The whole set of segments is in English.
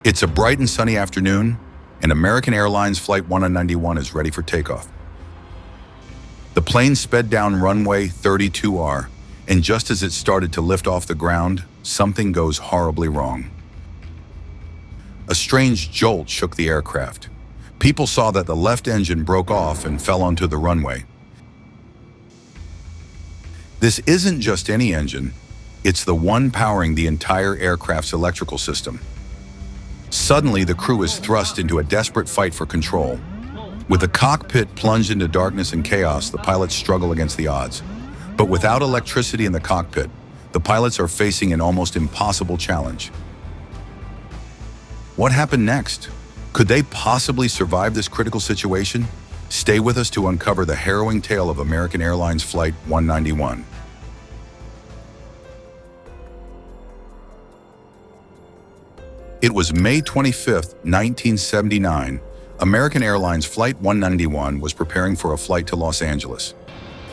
It's a bright and sunny afternoon, and American Airlines Flight 191 is ready for takeoff. The plane sped down runway 32R, and just as it started to lift off the ground, something goes horribly wrong. A strange jolt shook the aircraft. People saw that the left engine broke off and fell onto the runway. This isn't just any engine, it's the one powering the entire aircraft's electrical system. Suddenly, the crew is thrust into a desperate fight for control. With the cockpit plunged into darkness and chaos, the pilots struggle against the odds. But without electricity in the cockpit, the pilots are facing an almost impossible challenge. What happened next? Could they possibly survive this critical situation? Stay with us to uncover the harrowing tale of American Airlines Flight 191. It was May 25, 1979. American Airlines Flight 191 was preparing for a flight to Los Angeles.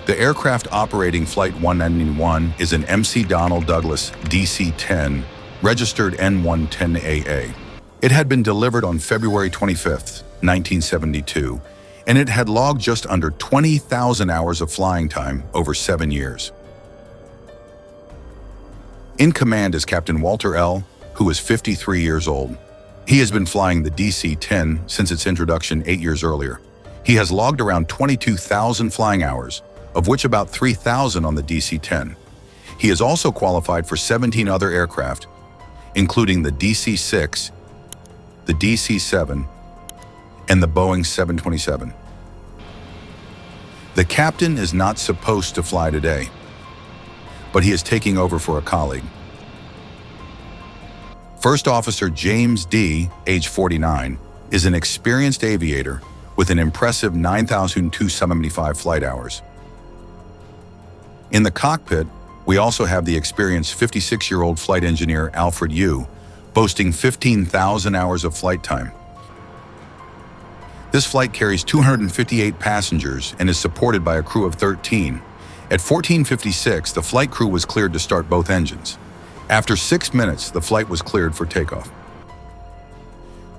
The aircraft operating Flight 191 is an McDonnell Douglas DC-10, registered N110AA. It had been delivered on February 25, 1972, and it had logged just under 20,000 hours of flying time over 7 years. In command is Captain Walter L., who is 53 years old. He has been flying the DC-10 since its introduction 8 years earlier. He has logged around 22,000 flying hours, of which about 3,000 on the DC-10. He is also qualified for 17 other aircraft, including the DC-6, the DC-7, and the Boeing 727. The captain is not supposed to fly today, but he is taking over for a colleague. First Officer James D., age 49, is an experienced aviator with an impressive 9,275 flight hours. In the cockpit, we also have the experienced 56-year-old flight engineer Alfred Yu, boasting 15,000 hours of flight time. This flight carries 258 passengers and is supported by a crew of 13. At 14:56, the flight crew was cleared to start both engines. After 6 minutes, the flight was cleared for takeoff.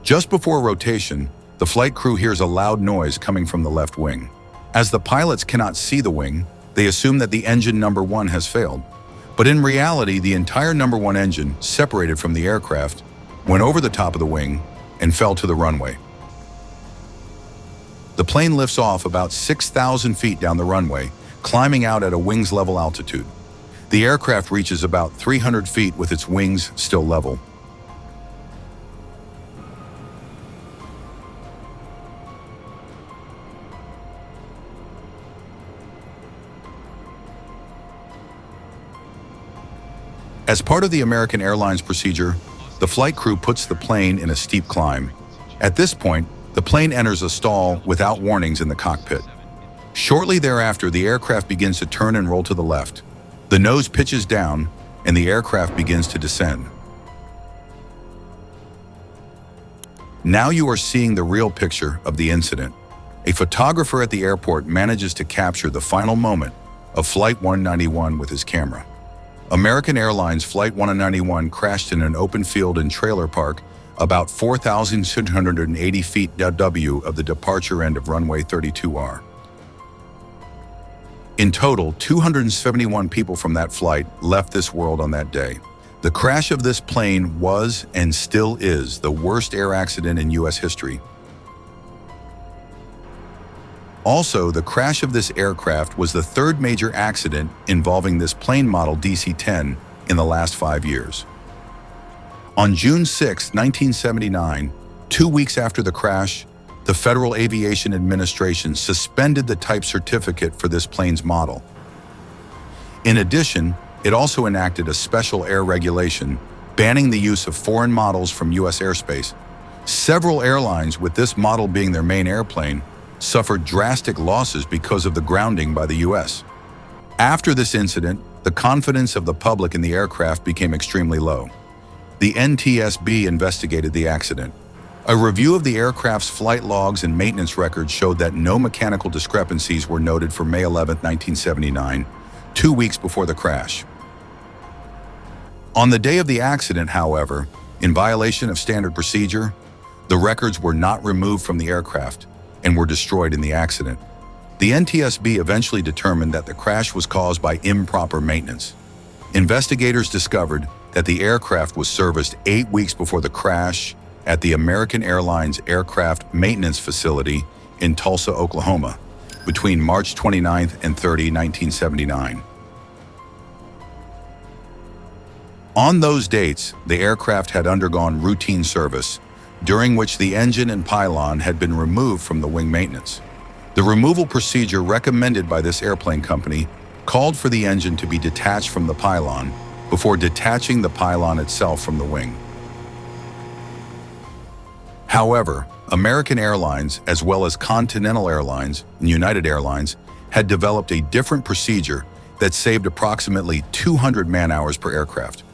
Just before rotation, the flight crew hears a loud noise coming from the left wing. As the pilots cannot see the wing, they assume that the engine number 1 has failed. But in reality, the entire number 1 engine, separated from the aircraft, went over the top of the wing and fell to the runway. The plane lifts off about 6,000 feet down the runway, climbing out at a wings level altitude. The aircraft reaches about 300 feet with its wings still level. As part of the American Airlines procedure, the flight crew puts the plane in a steep climb. At this point, the plane enters a stall without warnings in the cockpit. Shortly thereafter, the aircraft begins to turn and roll to the left. The nose pitches down, and the aircraft begins to descend. Now you are seeing the real picture of the incident. A photographer at the airport manages to capture the final moment of Flight 191 with his camera. American Airlines Flight 191 crashed in an open field and trailer park about 4,680 feet W of the departure end of runway 32R. In total, 271 people from that flight left this world on that day. The crash of this plane was and still is the worst air accident in U.S. history. Also, the crash of this aircraft was the third major accident involving this plane model DC-10 in the last 5 years. On June 6, 1979, 2 weeks after the crash, the Federal Aviation Administration suspended the type certificate for this plane's model. In addition, it also enacted a special air regulation banning the use of foreign models from U.S. airspace. Several airlines, with this model being their main airplane, suffered drastic losses because of the grounding by the U.S. After this incident, the confidence of the public in the aircraft became extremely low. The NTSB investigated the accident. A review of the aircraft's flight logs and maintenance records showed that no mechanical discrepancies were noted for May 11, 1979, 2 weeks before the crash. On the day of the accident, however, In violation of standard procedure, the records were not removed from the aircraft and were destroyed in the accident. The NTSB eventually determined that the crash was caused by improper maintenance. Investigators discovered that the aircraft was serviced 8 weeks before the crash at the American Airlines Aircraft Maintenance Facility in Tulsa, Oklahoma, between March 29 and 30, 1979. On those dates, the aircraft had undergone routine service, during which the engine and pylon had been removed from the wing maintenance. The removal procedure recommended by this airplane company called for the engine to be detached from the pylon before detaching the pylon itself from the wing. However, American Airlines, as well as Continental Airlines and United Airlines, had developed a different procedure that saved approximately 200 man-hours per aircraft.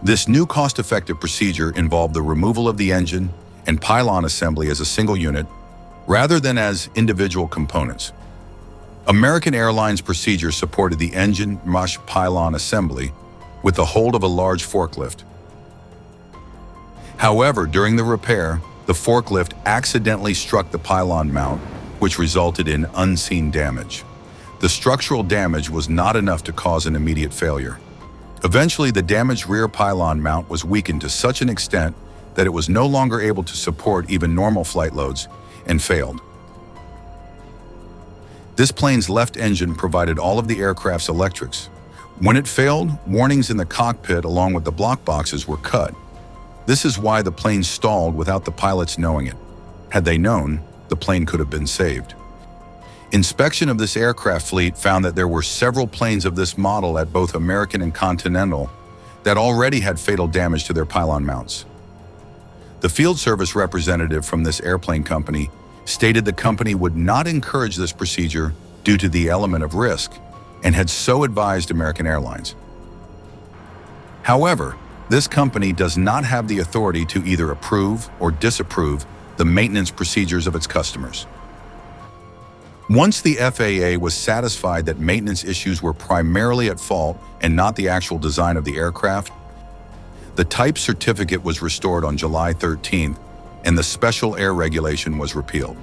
This new cost-effective procedure involved the removal of the engine and pylon assembly as a single unit, rather than as individual components. American Airlines procedure supported the engine mush pylon assembly with the hold of a large forklift. However, during the repair, the forklift accidentally struck the pylon mount, which resulted in unseen damage. The structural damage was not enough to cause an immediate failure. Eventually, the damaged rear pylon mount was weakened to such an extent that it was no longer able to support even normal flight loads and failed. This plane's left engine provided all of the aircraft's electrics. When it failed, warnings in the cockpit along with the block boxes were cut. This is why the plane stalled without the pilots knowing it. Had they known, the plane could have been saved. Inspection of this aircraft fleet found that there were several planes of this model at both American and Continental that already had fatal damage to their pylon mounts. The field service representative from this airplane company stated the company would not encourage this procedure due to the element of risk and had so advised American Airlines. However, this company does not have the authority to either approve or disapprove the maintenance procedures of its customers. Once the FAA was satisfied that maintenance issues were primarily at fault and not the actual design of the aircraft, the type certificate was restored on July 13th and the special air regulation was repealed.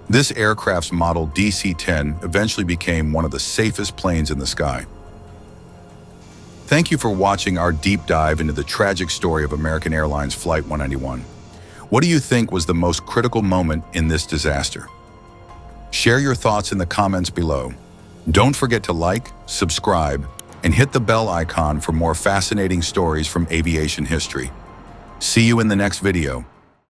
This aircraft's model DC-10 eventually became one of the safest planes in the sky. Thank you for watching our deep dive into the tragic story of American Airlines Flight 191. What do you think was the most critical moment in this disaster? Share your thoughts in the comments below. Don't forget to like, subscribe, and hit the bell icon for more fascinating stories from aviation history. See you in the next video.